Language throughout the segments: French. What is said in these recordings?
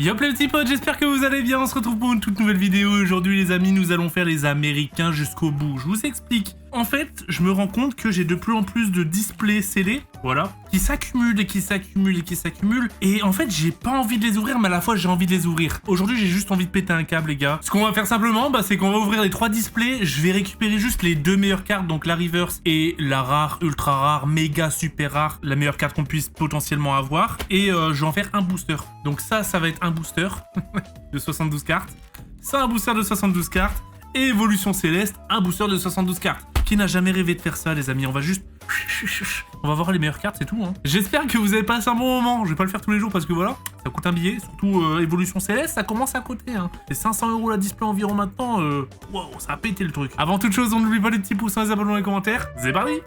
Yop les petits potes, j'espère que vous allez bien, on se retrouve pour une toute nouvelle vidéo. Aujourd'hui les amis, nous allons faire les Américains jusqu'au bout. Je vous explique. En fait, je me rends compte que j'ai de plus en plus de displays scellés, voilà, qui s'accumulent et qui s'accumulent et qui s'accumulent. Et en fait, j'ai pas envie de les ouvrir, mais à la fois j'ai envie de les ouvrir. Aujourd'hui, j'ai juste envie de péter un câble les gars. Ce qu'on va faire simplement, c'est qu'on va ouvrir les 3 displays. Je vais récupérer juste les 2 meilleures cartes, donc la reverse et la rare, ultra rare, méga super rare, la meilleure carte qu'on puisse potentiellement avoir. Et je vais en faire un booster. Donc ça va être un booster de 72 cartes. Ça, un booster de 72 cartes. Et Évolution Céleste, un booster de 72 cartes. Qui n'a jamais rêvé de faire ça, les amis? On va juste... On va voir les meilleures cartes, c'est tout. Hein. J'espère que vous avez passé un bon moment. Je vais pas le faire tous les jours parce que voilà, ça coûte un billet. Surtout Évolution Céleste, ça commence à coûter. Hein. C'est 500 € la display environ maintenant. Wow, ça a pété le truc. Avant toute chose, on n'oublie pas les petits pouces, les abonnements et les commentaires. C'est parti!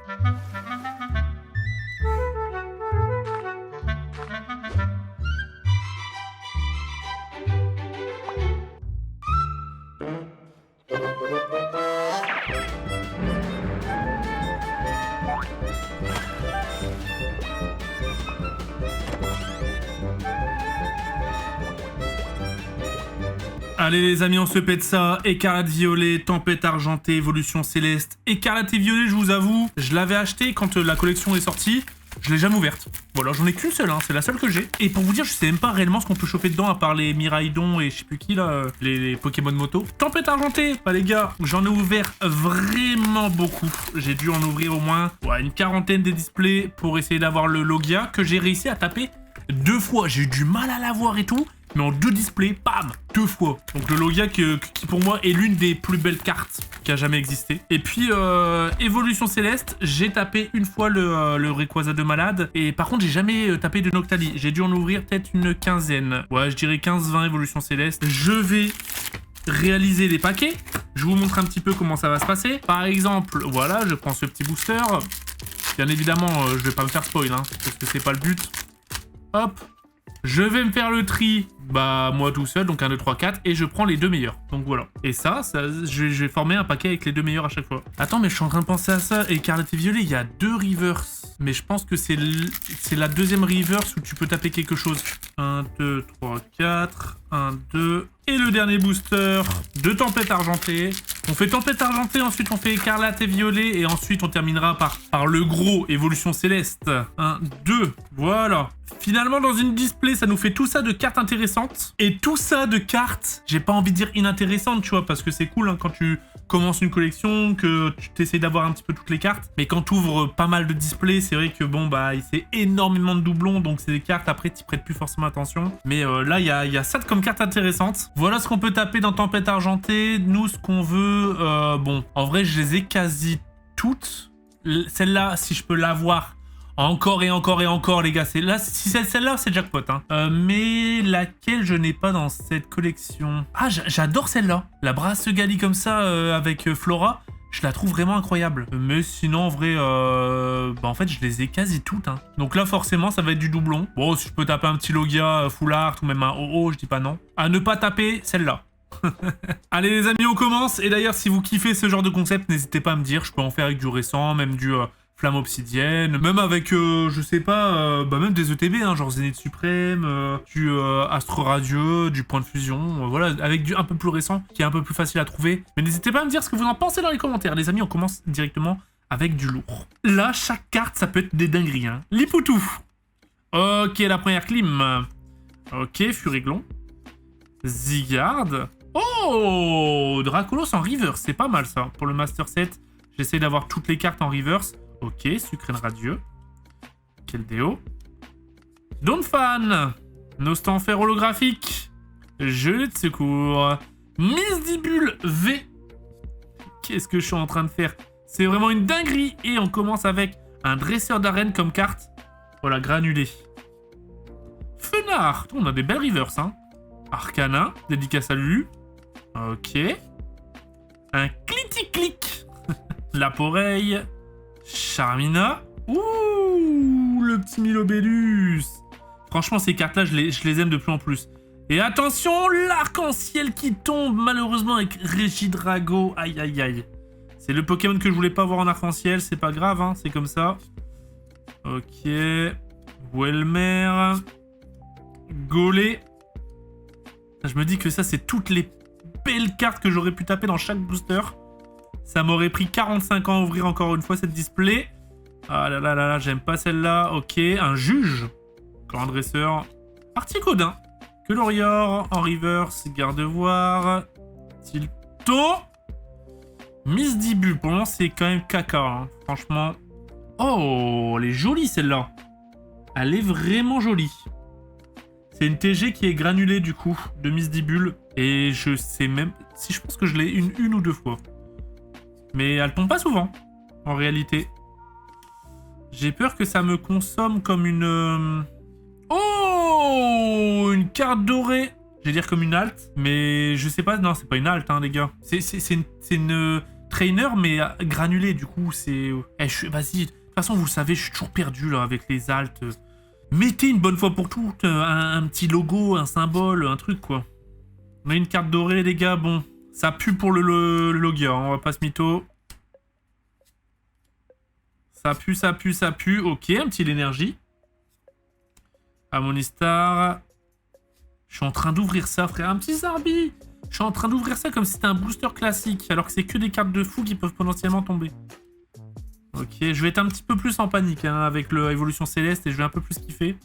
Allez les amis, on se pète ça. Écarlate violet, tempête argentée, évolution céleste. Écarlate et violet, je vous avoue, je l'avais acheté quand la collection est sortie. Je l'ai jamais ouverte. Voilà, j'en ai qu'une seule, hein, c'est la seule que j'ai. Et pour vous dire, je sais même pas réellement ce qu'on peut choper dedans, à part les Miraidon et je sais plus qui là, les Pokémon moto. Tempête argentée, les gars, j'en ai ouvert vraiment beaucoup. J'ai dû en ouvrir au moins une quarantaine des displays pour essayer d'avoir le Logia que j'ai réussi à taper 2 fois. J'ai eu du mal à l'avoir et tout. Mais en 2 displays, bam, 2 fois. Donc le Logia qui pour moi est l'une des plus belles cartes qui a jamais existé. Et puis Évolution Céleste, j'ai tapé une fois le Rayquaza de malade. Et par contre, j'ai jamais tapé de Noctali. J'ai dû en ouvrir peut-être une quinzaine. Ouais, je dirais 15-20 Évolution Céleste. Je vais réaliser les paquets. Je vous montre un petit peu comment ça va se passer. Par exemple, voilà, je prends ce petit booster. Bien évidemment, je vais pas me faire spoil, hein, parce que c'est pas le but. Hop. Je vais me faire le tri, moi tout seul, donc 1, 2, 3, 4, et je prends les 2 meilleurs. Donc voilà. Et ça je vais former un paquet avec les 2 meilleurs à chaque fois. Attends, mais je suis en train de penser à ça. Écarlate et violet, il y a 2 reverse. Mais je pense que c'est la deuxième reverse où tu peux taper quelque chose. 1, 2, 3, 4, 1, 2... Et le dernier booster de tempête argentée. On fait tempête argentée, ensuite on fait écarlate et violet, et ensuite on terminera par le gros évolution céleste. 1, 2, voilà. Finalement, dans une display, ça nous fait tout ça de cartes intéressantes. Et tout ça de cartes, j'ai pas envie de dire inintéressantes, tu vois, parce que c'est cool hein, quand tu commences une collection, que tu t'essayes d'avoir un petit peu toutes les cartes. Mais quand tu ouvres pas mal de displays, c'est vrai que c'est énormément de doublons, donc c'est des cartes, après t'y prêtes plus forcément attention. Mais là, il y a ça comme cartes intéressantes. Voilà ce qu'on peut taper dans Tempête Argentée. Nous, ce qu'on veut... en vrai, je les ai quasi toutes. Celle-là, si je peux l'avoir encore et encore et encore, les gars. Si c'est celle-là, c'est jackpot. Hein. Mais laquelle je n'ai pas dans cette collection? Ah, j'adore celle-là. La brasse Gali comme ça, avec Flora. Je la trouve vraiment incroyable. Mais sinon, en vrai, en fait, je les ai quasi toutes. Hein. Donc là, forcément, ça va être du doublon. Bon, si je peux taper un petit Logia full art ou même un OO, je dis pas non. À ne pas taper, celle-là. Allez les amis, on commence. Et d'ailleurs, si vous kiffez ce genre de concept, n'hésitez pas à me dire. Je peux en faire avec du récent, même du Flamme Obsidienne, même avec, je sais pas, même des ETB, hein, genre Zénith Suprême, du Astre Radieux, du Point de Fusion, voilà, avec du un peu plus récent, qui est un peu plus facile à trouver. Mais n'hésitez pas à me dire ce que vous en pensez dans les commentaires. Les amis, on commence directement avec du lourd. Là, chaque carte, ça peut être des dingueries. Hein. Lipoutou. Ok, la première clim. Ok, Furiglon. Zygarde. Oh, Dracolos en reverse, c'est pas mal ça. Pour le Master Set, j'essaie d'avoir toutes les cartes en reverse. Ok, Sucrène Radieux. Keldeo. Donphan. Nostanfer holographique. Gelée de secours. Misdibule V. Qu'est-ce que je suis en train de faire? C'est vraiment une dinguerie. Et on commence avec un dresseur d'arène comme carte. Voilà, granulé. Fenard. On a des belles reverse, hein. Arcana. Dédicace à Lulu. Ok. Un clitic-clic. Laporeille. Charmina. Ouh, le petit Milobellus. Franchement, ces cartes-là, je les aime de plus en plus. Et attention, l'arc-en-ciel qui tombe, malheureusement, avec Regidrago. Aïe, aïe, aïe. C'est le Pokémon que je voulais pas voir en arc-en-ciel. C'est pas grave, hein, c'est comme ça. Ok. Welmer. Golé. Je me dis que ça, c'est toutes les belles cartes que j'aurais pu taper dans chaque booster. Ça m'aurait pris 45 ans à ouvrir encore une fois cette display. Ah là là là là, j'aime pas celle-là. Ok, un juge. Grand dresseur. Articodin. Colorior en reverse. Gardevoir. Tilto. Miss Dibu. Pour moi, c'est quand même caca. Hein. Franchement. Oh, elle est jolie celle-là. Elle est vraiment jolie. C'est une TG qui est granulée du coup de Miss Dibule. Et je sais même si je pense que je l'ai une ou deux fois. Mais elle tombe pas souvent, en réalité. J'ai peur que ça me consomme comme une... Oh, une carte dorée. Je vais dire comme une alt, mais je sais pas. Non, c'est pas une alt, hein, les gars. C'est une trainer, mais granulée, du coup, c'est... Vas-y, de toute façon, vous le savez, je suis toujours perdu, là, avec les alts. Mettez une bonne fois pour toutes un petit logo, un symbole, un truc, quoi. On a une carte dorée, les gars, bon... Ça pue pour le logia, hein, on va pas se mytho. Ça pue, ça pue, ça pue. Ok, un petit l'énergie. Amonistar. Je suis en train d'ouvrir ça, frère. Un petit Zarbi. Je suis en train d'ouvrir ça comme si c'était un booster classique, alors que c'est que des cartes de fou qui peuvent potentiellement tomber. Ok, je vais être un petit peu plus en panique hein, avec l'évolution céleste et je vais un peu plus kiffer.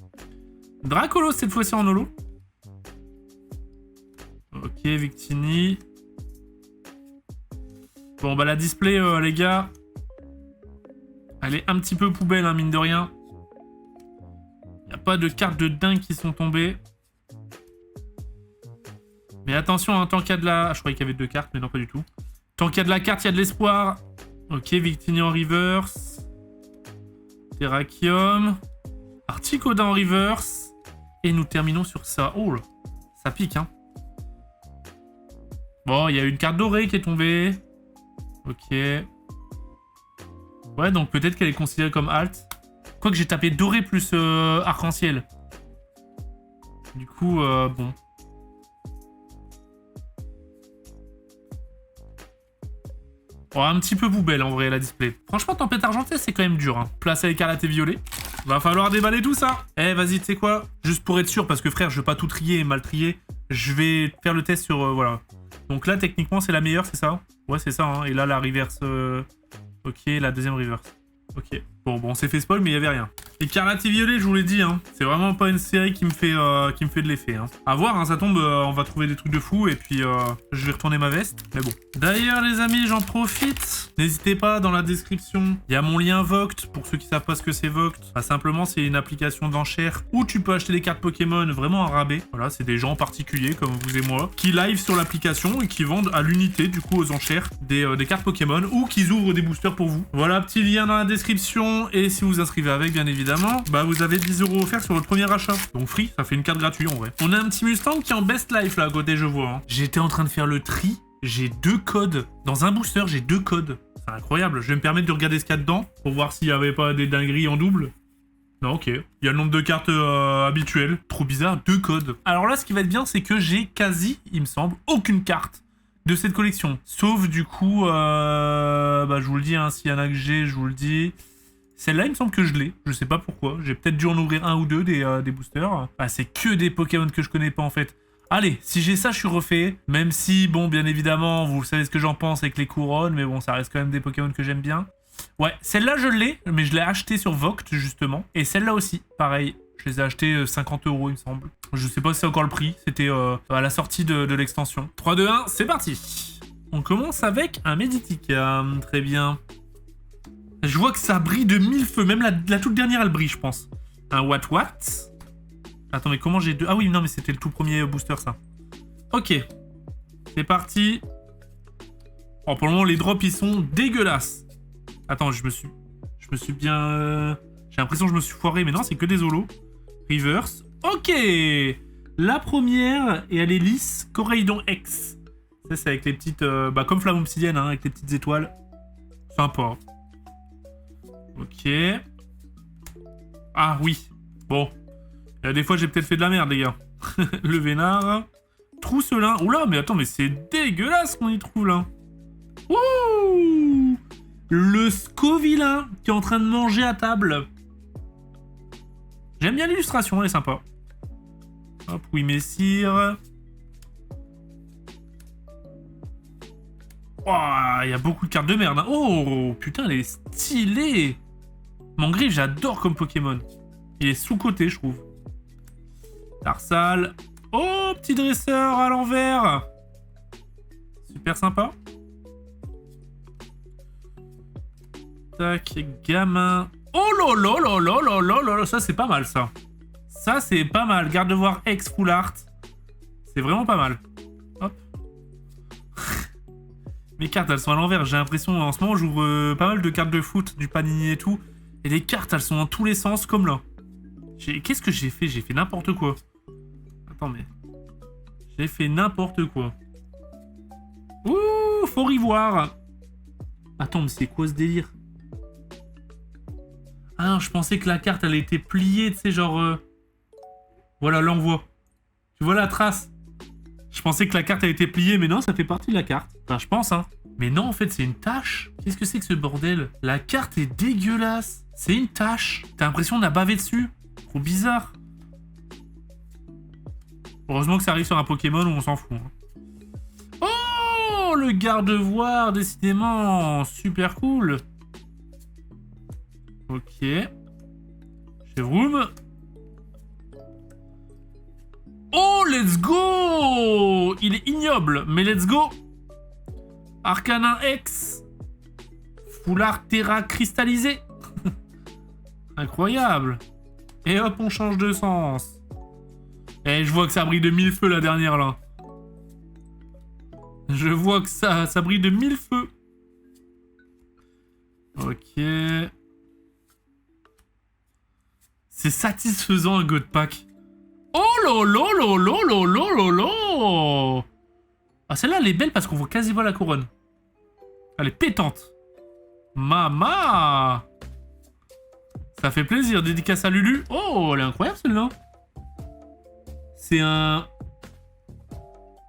Dracolos cette fois-ci en holo. Ok, Victini. Bon, bah la display, les gars, elle est un petit peu poubelle, hein, mine de rien. Il n'y a pas de cartes de dingue qui sont tombées. Mais attention, hein, tant qu'il y a de la... Ah, je croyais qu'il y avait deux cartes, mais non, pas du tout. Tant qu'il y a de la carte, il y a de l'espoir. Ok, Victini en reverse. Terrakium. Articodin en reverse. Et nous terminons sur ça. Oh là, ça pique, hein. Bon, il y a une carte dorée qui est tombée. Ok. Ouais, donc peut-être qu'elle est considérée comme alt. Quoique j'ai tapé doré plus arc-en-ciel. Du coup, bon. Oh, un petit peu poubelle en vrai la display. Franchement, tempête argentée, c'est quand même dur. Hein. Place à écarlate et violet. Va falloir déballer tout ça. Eh, vas-y, tu sais quoi? Juste pour être sûr, parce que frère, je vais pas tout trier et mal trier. Je vais faire le test sur... voilà. Donc là, techniquement, c'est la meilleure, c'est ça? Ouais, c'est ça. Hein. Et là, la reverse... Ok, la deuxième reverse. Ok. Bon, on s'est fait spoil, mais il y avait rien. Écarlate et violet, je vous l'ai dit, hein. C'est vraiment pas une série qui me fait de l'effet. Hein. À voir, hein, ça tombe, on va trouver des trucs de fou et puis je vais retourner ma veste. Mais bon. D'ailleurs, les amis, j'en profite. N'hésitez pas, dans la description, il y a mon lien Voct. Pour ceux qui savent pas ce que c'est Voct, bah, simplement, c'est une application d'enchères où tu peux acheter des cartes Pokémon vraiment à rabais. Voilà, c'est des gens particuliers comme vous et moi qui live sur l'application et qui vendent à l'unité, du coup, aux enchères des cartes Pokémon ou qui ouvrent des boosters pour vous. Voilà, petit lien dans la description. Et si vous inscrivez avec, bien évidemment, bah vous avez 10 € offerts sur votre premier achat. Donc free, ça fait une carte gratuite en vrai. On a un petit Mustang qui est en best life là à côté, je vois. Hein. J'étais en train de faire le tri. J'ai 2 codes. Dans un booster, j'ai 2 codes. C'est incroyable. Je vais me permettre de regarder ce qu'il y a dedans pour voir s'il n'y avait pas des dingueries en double. Non, ok. Il y a le nombre de cartes habituelles. Trop bizarre, 2 codes. Alors là, ce qui va être bien, c'est que j'ai quasi, il me semble, aucune carte de cette collection. Sauf du coup, bah je vous le dis, hein, s'il y en a que j'ai, je vous le dis. Celle-là, il me semble que je l'ai. Je sais pas pourquoi. J'ai peut-être dû en ouvrir un ou deux des boosters. Ah, c'est que des Pokémon que je connais pas en fait. Allez, si j'ai ça, je suis refait. Même si, bon, bien évidemment, vous savez ce que j'en pense avec les couronnes. Mais bon, ça reste quand même des Pokémon que j'aime bien. Ouais, celle-là, je l'ai. Mais je l'ai achetée sur Voct, justement. Et celle-là aussi, pareil. Je les ai achetées 50 €, il me semble. Je sais pas si c'est encore le prix. C'était à la sortie de l'extension. 3, 2, 1, c'est parti. On commence avec un Meditic. Très bien. Je vois que ça brille de 1000 feux. Même la toute dernière, elle brille, je pense. Un What. Attends, mais comment j'ai deux... Ah oui, non, mais c'était le tout premier booster, ça. Ok. C'est parti. Oh, pour le moment, les drops, ils sont dégueulasses. Attends, je me suis bien... J'ai l'impression que je me suis foiré, mais non, c'est que des holos. Reverse. Ok. La première, et elle est lisse. Coraidon X. Ça, c'est avec les petites... bah, comme Flamme Obsidienne, hein, avec les petites étoiles. Sympa. Ok. Ah oui. Bon. Des fois, j'ai peut-être fait de la merde, les gars. Le vénard. Trousselin. Oula, mais attends, mais c'est dégueulasse qu'on y trouve, là. Ouh. Le Scovillain qui est en train de manger à table. J'aime bien l'illustration, elle est sympa. Hop, oui, messire. Oh, il y a beaucoup de cartes de merde. Hein. Oh, putain, elle est stylée. Mangriffe, j'adore comme Pokémon. Il est sous-coté, je trouve. Tarsal. Oh, petit dresseur à l'envers. Super sympa. Tac, gamin. Oh là là là là là là là là. Ça, c'est pas mal, ça. Ça, c'est pas mal. Garde de voir ex full art. C'est vraiment pas mal. Hop. Mes cartes, elles sont à l'envers. J'ai l'impression, en ce moment, j'ouvre pas mal de cartes de foot, du Panini et tout. Et les cartes, elles sont dans tous les sens, comme là. Qu'est-ce que j'ai fait? J'ai fait n'importe quoi. Attends, mais... J'ai fait n'importe quoi. Ouh, faut revoir. Attends, mais c'est quoi ce délire? Ah non, je pensais que la carte, elle était pliée, tu sais, genre... Voilà, l'envoi. Tu vois la trace? Je pensais que la carte a été pliée, mais non, ça fait partie de la carte. Enfin, je pense, hein. Mais non, en fait, c'est une tache. Qu'est-ce que c'est que ce bordel? La carte est dégueulasse. C'est une tache. T'as l'impression qu'on a bavé dessus. Trop bizarre. Heureusement que ça arrive sur un Pokémon où on s'en fout. Hein. Oh, le garde-voir, décidément. Super cool. Ok. Chevroom. Oh, let's go! Il est ignoble, mais let's go! Arcanin X. Foulard Terra cristallisé. Incroyable. Et hop, on change de sens. Et je vois que ça brille de 1000 feux la dernière là. Je vois que ça brille de 1000 feux. Ok. C'est satisfaisant un God Pack. Oh là là là là là là là là. Ah, celle-là, elle est belle parce qu'on voit quasi pas la couronne. Elle est pétante. Mama. Ça fait plaisir. Dédicace à Lulu. Oh, elle est incroyable celle-là. C'est un...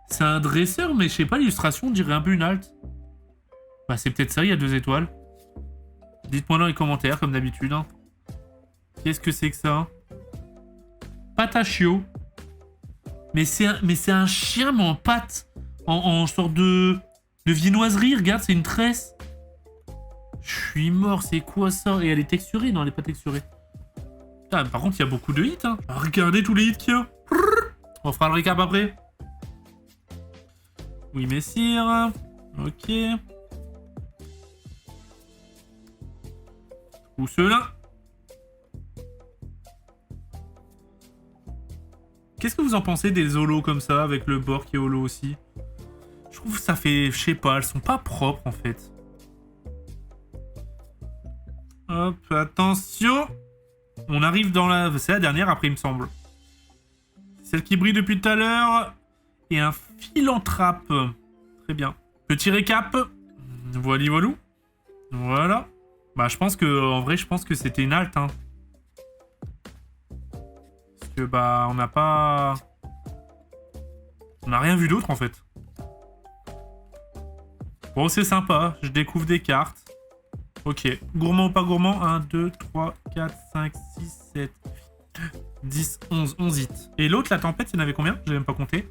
C'est un dresseur, mais je sais pas, l'illustration, on dirait un peu une halte. Bah, c'est peut-être ça, il y a 2 étoiles. Dites-moi dans les commentaires, comme d'habitude. Hein. Qu'est-ce que c'est que ça? Patachio. Mais c'est un chien, mais en pâte. En sorte de viennoiserie. Regarde, c'est une tresse. Je suis mort, c'est quoi ça? Et elle est texturée? Non, elle est pas texturée. Ah, par contre, il y a beaucoup de hits. Hein. Regardez tous les hits qu'il y a. On fera le récap après. Oui, messire. Ok. Ou ceux-là. Qu'est-ce que vous en pensez des holos comme ça, avec le bord qui est holo aussi? Je trouve que ça fait... Je sais pas, elles sont pas propres en fait. Hop, attention. On arrive dans la... C'est la dernière après, il me semble. Celle qui brille depuis tout à l'heure. Et un philanthrape. Très bien. Petit récap. Voilà, voilà. Voilà. Bah, je pense que... En vrai, je pense que c'était une halte, hein. Parce que, bah, on n'a pas... On n'a rien vu d'autre, en fait. Bon, c'est sympa. Je découvre des cartes. Ok. Gourmand ou pas gourmand? 1, 2, 3, 4, 5, 6, 7, 10, 11. 11 hits. Et l'autre, la tempête, il y en avait combien? J'ai même pas compté.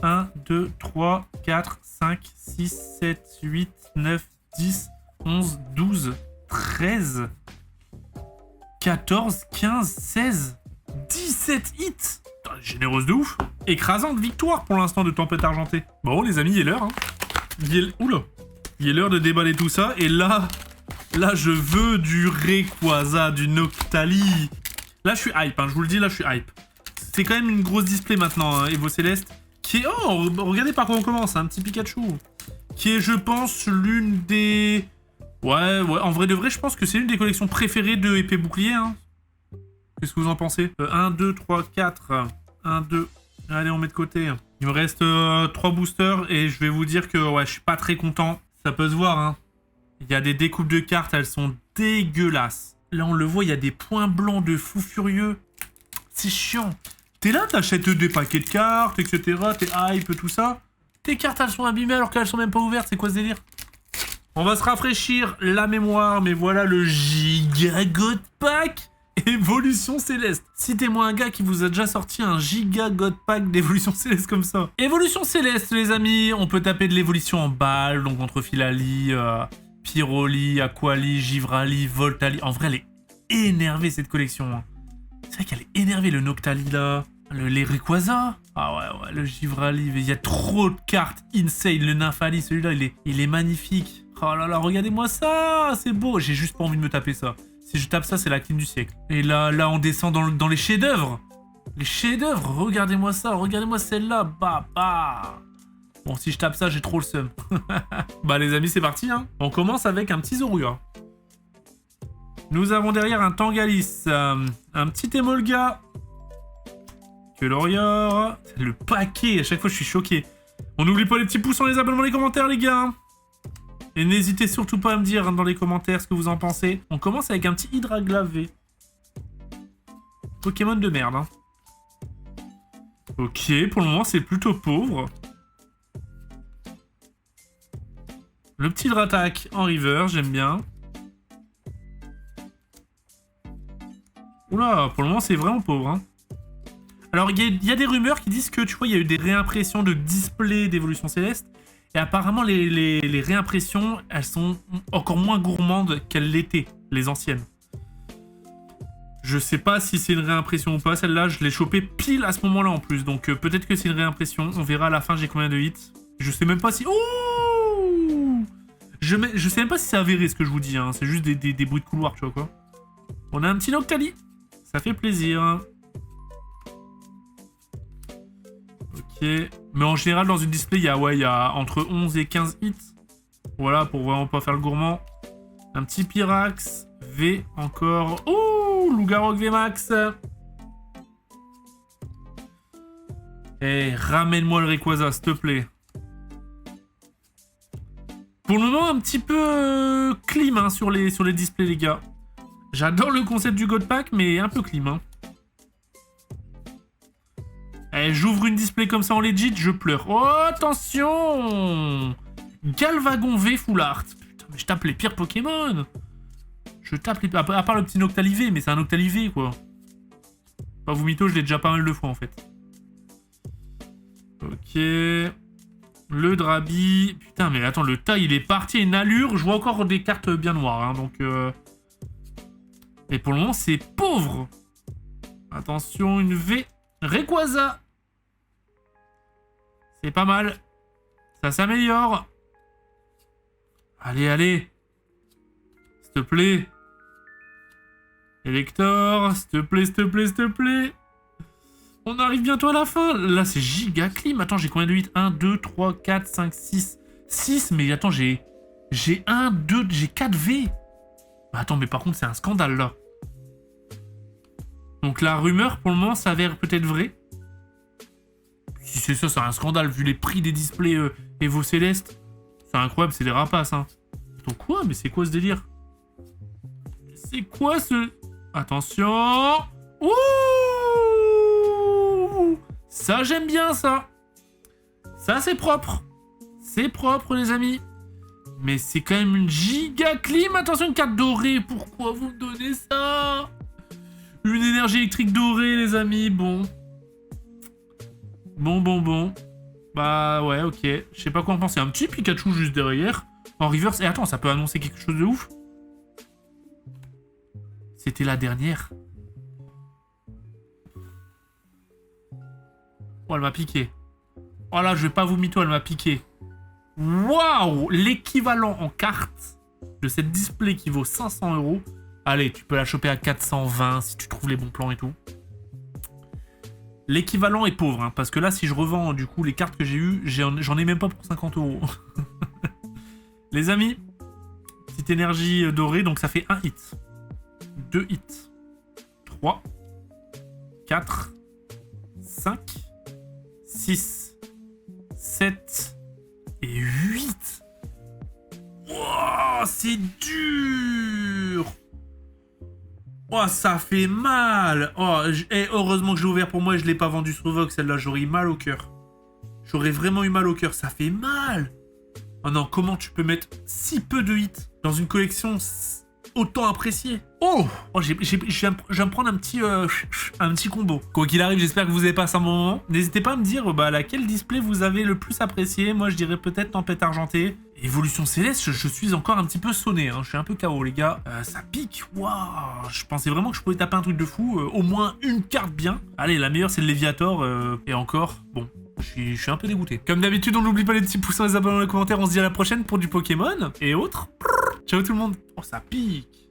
1, 2, 3, 4, 5, 6, 7, 8, 9, 10, 11, 12, 13, 14, 15, 16, 17 hits. Putain, généreuse de ouf. Écrasante victoire pour l'instant de Tempête Argentée. Bon, les amis, il est l'heure. Hein. Oula. Il est l'heure de déballer tout ça. Et là, je veux du Rayquaza, du Noctali. Là, je suis hype. Hein, je vous le dis, là, je suis hype. C'est quand même une grosse display maintenant, hein, Evo Céleste. Qui est... Oh, regardez par quoi on commence. Un petit Pikachu. Qui est, je pense, l'une des... Ouais, en vrai de vrai, je pense que c'est l'une des collections préférées de Épée Bouclier. Hein. Qu'est-ce que vous en pensez? 1, 2, 3, 4. 1, 2. Allez, on met de côté. Il me reste 3 boosters et je vais vous dire que ouais, je suis pas très content. Ça peut se voir, hein. Il y a des découpes de cartes, elles sont dégueulasses. Là, on le voit, il y a des points blancs de fou furieux. C'est chiant. T'es là, t'achètes des paquets de cartes, etc. T'es hype, tout ça. Tes cartes, elles sont abîmées alors qu'elles sont même pas ouvertes. C'est quoi ce délire? On va se rafraîchir la mémoire, mais voilà le Giga God Pack Évolution Céleste. Citez-moi un gars qui vous a déjà sorti un giga God Pack d'Évolution Céleste comme ça. Évolution Céleste, les amis. On peut taper de l'évolution en balle, donc contre Philali, Pyroli, Aquali, Givrali, Voltali. En vrai, elle est énervée cette collection. Hein. C'est vrai qu'elle est énervée, le Noctali là. Les Rayquaza. Ah ouais, le Givrali. Il y a trop de cartes insane. Le Nymphali, celui-là, il est magnifique. Oh là là, regardez-moi ça. C'est beau. J'ai juste pas envie de me taper ça. Si je tape ça, c'est la clean du siècle. Et là, on descend dans les chefs-d'œuvre. Les chefs-d'œuvre, regardez-moi ça. Regardez-moi celle-là. Bah. Bon, si je tape ça, j'ai trop le seum. Bah, les amis, c'est parti. Hein. On commence avec un petit Zorua. Nous avons derrière un Tangalis. Un petit Emolga. Que Lorior. Le paquet. À chaque fois, je suis choqué. On n'oublie pas les petits pouces, les abonnements, les commentaires, les gars. Et n'hésitez surtout pas à me dire dans les commentaires ce que vous en pensez. On commence avec un petit Hydraglav V. Pokémon de merde. Hein. Ok, pour le moment, c'est plutôt pauvre. Le petit Dratak en river, j'aime bien. Oula, pour le moment, c'est vraiment pauvre. Hein. Alors, il y a des rumeurs qui disent que, tu vois, il y a eu des réimpressions de display d'Évolution Céleste. Et apparemment, les réimpressions, elles sont encore moins gourmandes qu'elles l'étaient, les anciennes. Je sais pas si c'est une réimpression ou pas. Celle-là, je l'ai chopée pile à ce moment-là en plus. Donc peut-être que c'est une réimpression. On verra à la fin j'ai combien de hits. Je sais même pas si... Ouh, je sais même pas si c'est avéré ce que je vous dis. Hein. C'est juste des bruits de couloir, tu vois quoi. On a un petit Noctali. Ça fait plaisir. Ok. Mais en général, dans une display, il y a entre 11 et 15 hits. Voilà, pour vraiment pas faire le gourmand. Un petit Pyrax. V encore. Ouh, Lougarok VMAX. Eh, ramène-moi le Rayquaza, s'il te plaît. Pour le moment, un petit peu clim hein, sur les displays, les gars. J'adore le concept du God Pack, mais un peu clim. Hein. Eh, j'ouvre une display comme ça en legit, je pleure. Oh, attention! Galvagon V Full Art. Putain, mais je tape les pires Pokémon. Je tape les... À part le petit Noctali V, mais c'est un Noctali V, quoi. Pas vous mytho, je l'ai déjà pas mal de fois, en fait. Ok. Le Drabi. Putain, mais attends, le tas, il est parti. Une allure. Je vois encore des cartes bien noires, hein, donc... Et pour le moment, c'est pauvre. Attention, une V. Rayquaza. C'est pas mal. Ça s'améliore. Allez, allez. S'il te plaît. Elector. S'il te plaît, s'il te plaît, s'il te plaît. On arrive bientôt à la fin. Là, c'est giga clim. Attends, j'ai combien de 8 1, 2, 3, 4, 5, 6. 6, mais attends, j'ai 1, 2, j'ai 4 V. Attends, mais par contre, c'est un scandale, là. Donc la rumeur, pour le moment, s'avère peut-être vraie. Si c'est ça, c'est un scandale, vu les prix des displays Evo Céleste. C'est incroyable, c'est des rapaces, hein. Attends, quoi? Mais c'est quoi ce délire? C'est quoi ce... Attention. Ouh! Ça, j'aime bien, ça. Ça, c'est propre. C'est propre, les amis. Mais c'est quand même une giga clim. Attention, une carte dorée. Pourquoi vous me donnez ça? Une énergie électrique dorée, les amis. Bon. Bon. Bah, ouais, ok. Je sais pas quoi en penser. Un petit Pikachu juste derrière. En reverse. Et attends, ça peut annoncer quelque chose de ouf. C'était la dernière. Oh, elle m'a piqué. Oh là, je vais pas vous mytho, elle m'a piqué. Waouh! L'équivalent en carte de cette display qui vaut 500 €. Allez, tu peux la choper à 420 si tu trouves les bons plans et tout. L'équivalent est pauvre, hein, parce que là, si je revends du coup les cartes que j'ai eues, j'en ai même pas pour 50 €. Les amis, petite énergie dorée, donc ça fait 1 hit. 2 hits. 3. 4. 5. 6. 7. Et 8. Wow, c'est dur. Oh, ça fait mal. Oh, heureusement que j'ai ouvert pour moi et je l'ai pas vendu sur Vox. Celle-là, j'aurais eu mal au cœur. J'aurais vraiment eu mal au cœur. Ça fait mal. Oh non, comment tu peux mettre si peu de hits dans une collection autant apprécié. Oh, je vais me prendre un petit combo. Quoi qu'il arrive, j'espère que vous avez passé un bon moment. N'hésitez pas à me dire laquelle display vous avez le plus apprécié. Moi, je dirais peut-être Tempête Argentée. Évolution Céleste, je suis encore un petit peu sonné. Hein. Je suis un peu KO, les gars. Ça pique. Waouh. Je pensais vraiment que je pouvais taper un truc de fou. Au moins une carte bien. Allez, la meilleure, c'est le Léviator. Et encore, bon... Je suis un peu dégoûté. Comme d'habitude, on n'oublie pas les petits pouces, les abonnés dans les commentaires. On se dit à la prochaine pour du Pokémon et autres. Ciao tout le monde. Oh, ça pique.